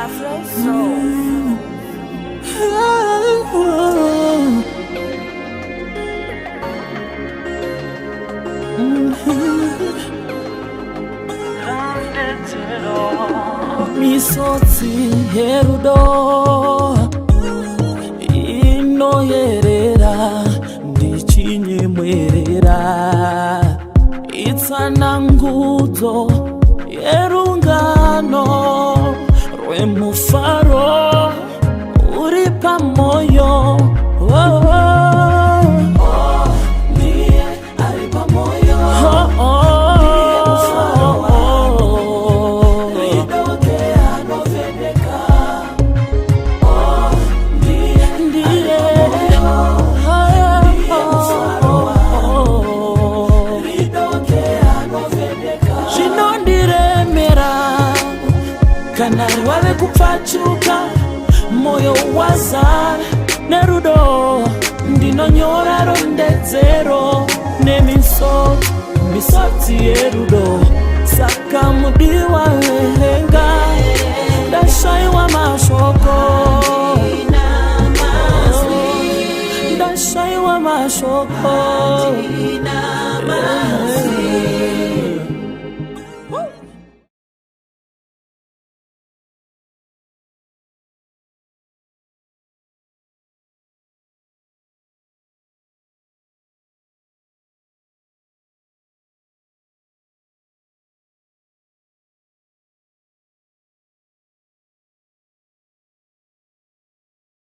Afro Soul. Misotsi herudo inoyerera ndichinyemwerera itsana ngudzo yerungano rwemufaro uri pamoyo. Ndiye ari pamoyo. Ndiye mufaro ridoke anovheneka. Ndiye mufaro ridoke anovheneka. Zvinondiremera kana rwave kupfachuka moyo wazara nerudo ndinonyora rondedzero nemisodzi yerudo. Saka mudiwa wehenga ndashaiwa mashoko, ndashaiwa mashoko.